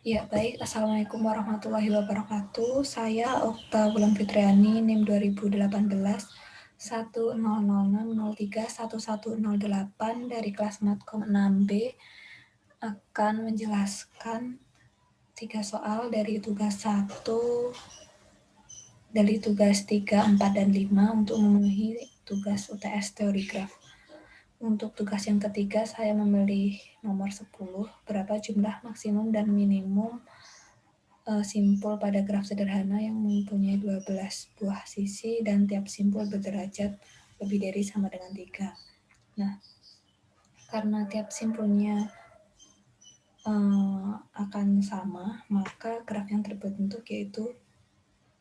Ya, baik. Assalamualaikum warahmatullahi wabarakatuh. Saya Okta Wulan Fitriani, NIM 2018 10060311108 dari kelas Matkom 6B akan menjelaskan 3 soal dari tugas 1, dari tugas 3, 4, dan 5 untuk memenuhi tugas UTS teori graf. Untuk tugas yang ketiga, saya memilih nomor 10, berapa jumlah maksimum dan minimum simpul pada graf sederhana yang mempunyai 12 buah sisi dan tiap simpul berderajat lebih dari sama dengan 3. Nah, karena tiap simpulnya akan sama, maka graf yang terbentuk yaitu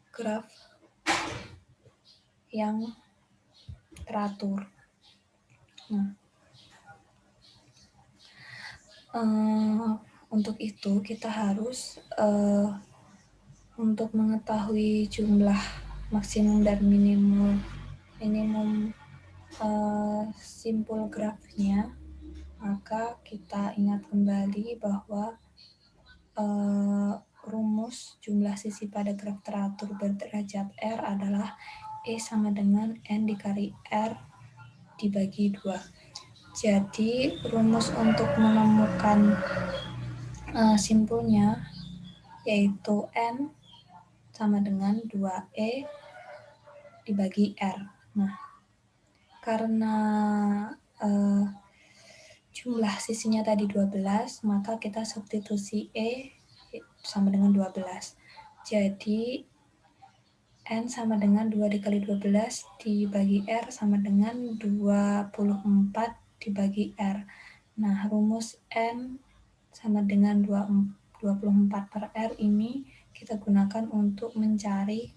graf yang teratur. Nah, untuk itu kita harus untuk mengetahui jumlah maksimum dan minimum simpul grafnya, maka kita ingat kembali bahwa rumus jumlah sisi pada graf teratur berderajat R adalah E sama dengan N dikali R dibagi 2. Jadi rumus untuk menemukan simpulnya yaitu N sama dengan 2E dibagi R. Nah, karena jumlah sisinya tadi 12, maka kita substitusi E sama dengan 12. Jadi, N sama dengan 2 dikali 12 dibagi R sama dengan 24 dibagi R. Nah, rumus N sama dengan 24 per R ini kita gunakan untuk mencari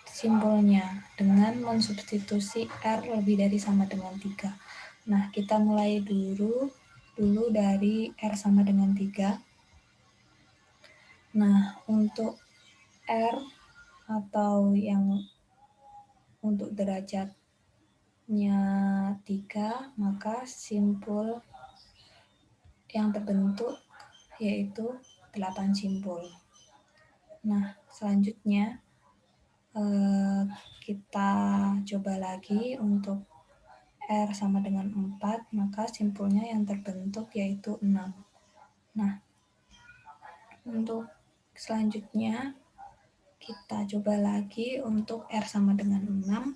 simpulnya dengan mensubstitusi R lebih dari sama dengan 3. Nah, kita mulai dulu dari R sama dengan 3. Nah, untuk R atau yang untuk derajatnya 3, maka simpul yang terbentuk yaitu 8 simpul. Nah, selanjutnya kita coba lagi untuk R sama dengan 4, maka simpulnya yang terbentuk yaitu 6. Nah, untuk selanjutnya kita coba lagi untuk R sama dengan 6,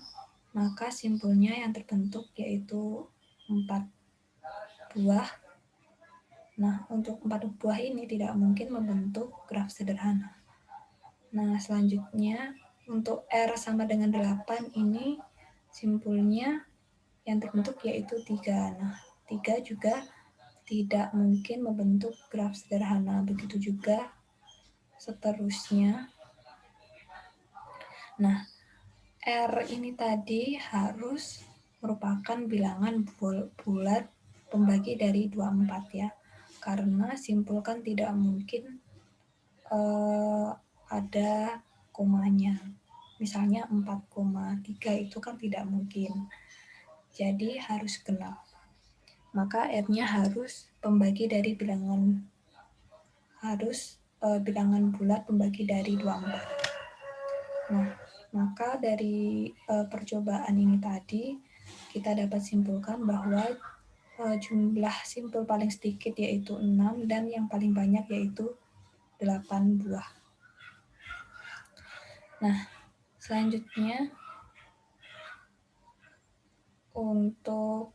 maka simpulnya yang terbentuk yaitu 4 buah. Nah, untuk 4 buah ini tidak mungkin membentuk graf sederhana. Nah, selanjutnya untuk R sama dengan 8 ini simpulnya yang terbentuk yaitu 3. Nah, 3 juga tidak mungkin membentuk graf sederhana. Begitu juga seterusnya. Nah, R ini tadi harus merupakan bilangan bulat pembagi dari 24 ya. Karena simpul kan tidak mungkin ada komanya. Misalnya 4,3 itu kan tidak mungkin. Jadi harus genap. Maka R-nya harus pembagi dari bilangan bilangan bulat pembagi dari 24. Nah, maka dari percobaan ini tadi kita dapat simpulkan bahwa jumlah simpul paling sedikit yaitu 6 dan yang paling banyak yaitu 8 buah. Nah, selanjutnya untuk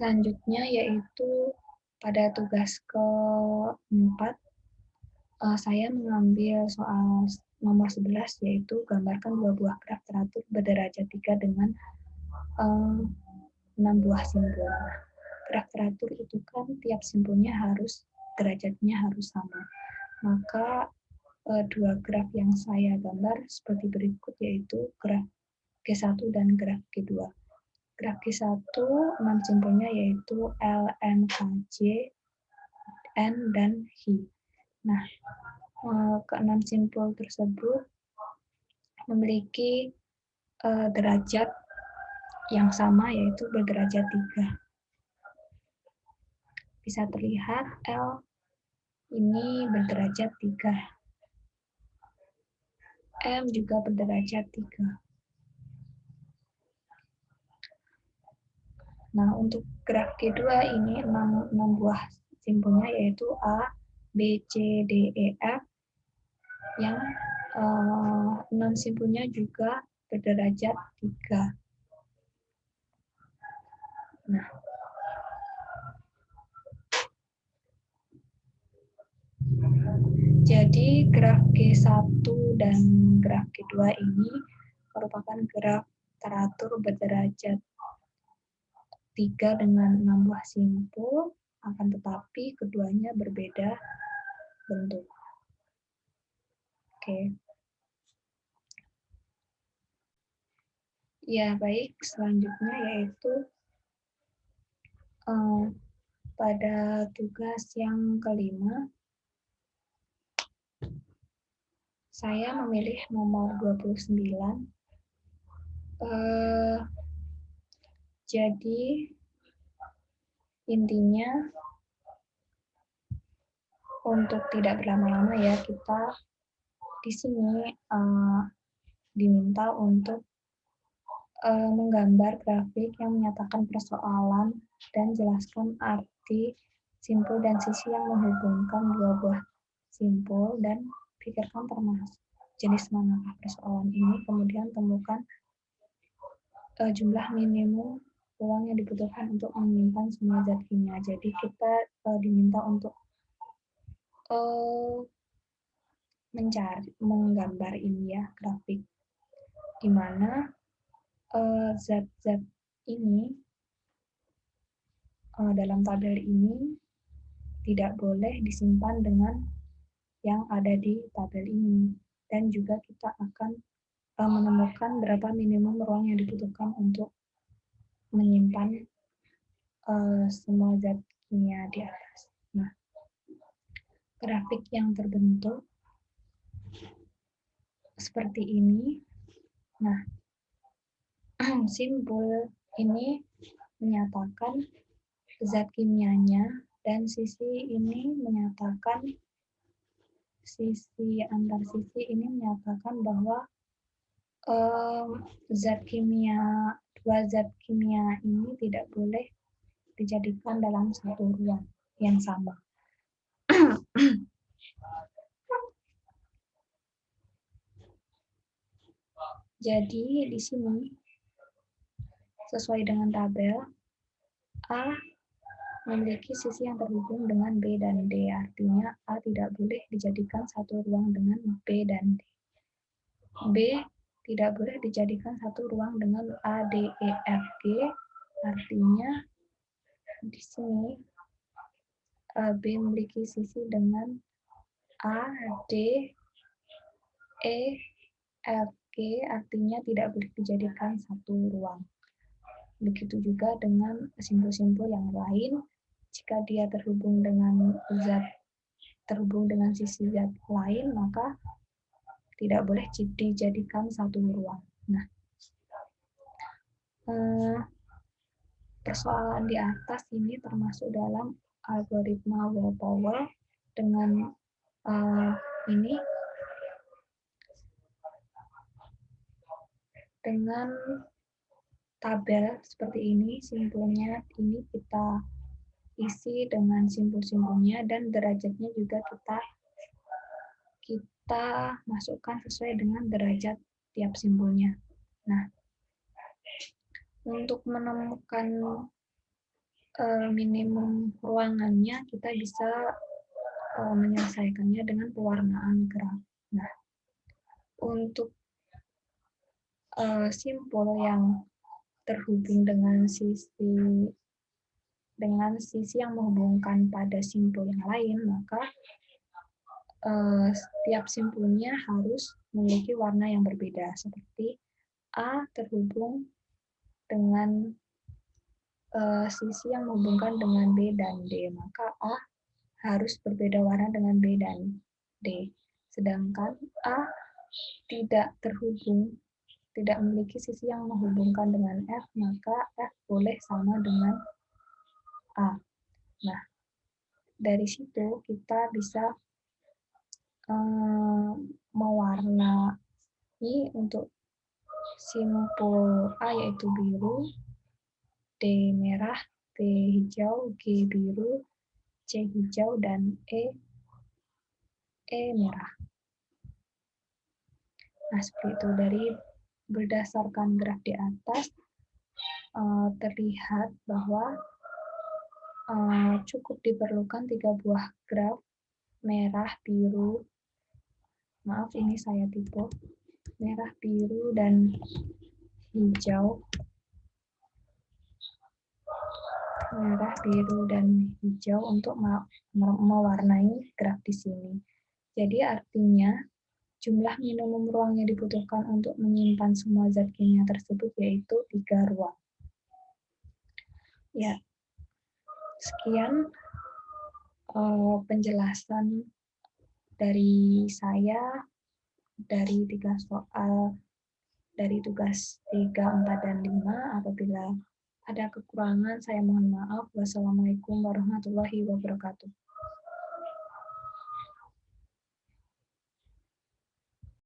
selanjutnya yaitu pada tugas keempat saya mengambil soal nomor 11 yaitu gambarkan 2 buah graf teratur berderajat 3 dengan 6 buah simpul. Graf teratur itu kan tiap simpulnya harus derajatnya harus sama. Maka 2 graf yang saya gambar seperti berikut yaitu graf G1 dan graf G2. graf Q1, 6 simpulnya yaitu L, M, K, J, N, dan H. Nah, keenam simpul tersebut memiliki derajat yang sama, yaitu berderajat 3. Bisa terlihat L ini berderajat 3. M juga berderajat 3. Nah, untuk graf Q2 ini 6 buah simpulnya yaitu A, B, C, D, E, F, yang 6 simpulnya juga berderajat 3. Nah, jadi graf G1 dan graf G2 ini merupakan graf teratur berderajat 3 dengan 6 buah simpul, akan tetapi keduanya berbeda bentuk. Oke. Ya, baik. Selanjutnya yaitu pada tugas yang kelima, saya memilih nomor 29. Jadi, intinya untuk tidak berlama-lama ya, kita di sini diminta untuk menggambar grafik yang menyatakan persoalan dan jelaskan arti simpul dan sisi yang menghubungkan dua buah simpul, dan pikirkan termasuk jenis manakah persoalan ini, kemudian temukan jumlah minimum ruang yang dibutuhkan untuk menyimpan semua zat kimia. Jadi kita diminta untuk menggambar ini ya, grafik, di mana zat-zat ini dalam tabel ini tidak boleh disimpan dengan yang ada di tabel ini, dan juga kita akan menemukan berapa minimum ruang yang dibutuhkan untuk menyimpan semua zat kimia di atas. Nah, grafik yang terbentuk seperti ini. Nah, simpul ini menyatakan zat kimianya, dan sisi ini menyatakan antar sisi ini menyatakan bahwa dua zat kimia ini tidak boleh dijadikan dalam satu ruang yang sama. Jadi di sini sesuai dengan tabel, A memiliki sisi yang terhubung dengan B dan D, artinya A tidak boleh dijadikan satu ruang dengan B dan D. B tidak boleh dijadikan satu ruang dengan A, D, E, F, G, artinya di sini B memiliki sisi dengan A, D, E, F, G, artinya tidak boleh dijadikan satu ruang. Begitu juga dengan simpul-simpul yang lain, jika dia terhubung dengan sisi zat lain, maka tidak boleh dijadikan satu ruang. Nah, persoalan di atas ini termasuk dalam algoritma Walpole dengan ini, dengan tabel seperti ini, simpulnya ini kita isi dengan simpul-simpulnya, dan derajatnya juga kita masukkan sesuai dengan derajat tiap simpulnya. Nah, untuk menemukan minimum ruangannya, kita bisa menyelesaikannya dengan pewarnaan graf. Nah, untuk simpul yang terhubung dengan sisi yang menghubungkan pada simpul yang lain, maka setiap simpulnya harus memiliki warna yang berbeda, seperti A terhubung dengan sisi yang menghubungkan dengan B dan D, maka A harus berbeda warna dengan B dan D. Sedangkan A tidak terhubung, tidak memiliki sisi yang menghubungkan dengan F, maka F boleh sama dengan A. Nah, dari situ kita bisa mewarnai untuk simpul A yaitu biru, D merah, B hijau, G biru, C hijau, dan E merah. Nah, seperti itu. Dari berdasarkan graf di atas, terlihat bahwa cukup diperlukan 3 buah graf merah, biru, maaf ini saya tipe, merah, biru, dan hijau. Merah, biru, dan hijau untuk mewarnai graf di sini. Jadi artinya jumlah minimum ruang yang dibutuhkan untuk menyimpan semua zat kimia tersebut yaitu 3 ruang. Ya, sekian penjelasan dari saya dari 3 soal dari tugas 3, 4, dan 5. Apabila ada kekurangan, saya mohon maaf. Wassalamualaikum warahmatullahi wabarakatuh.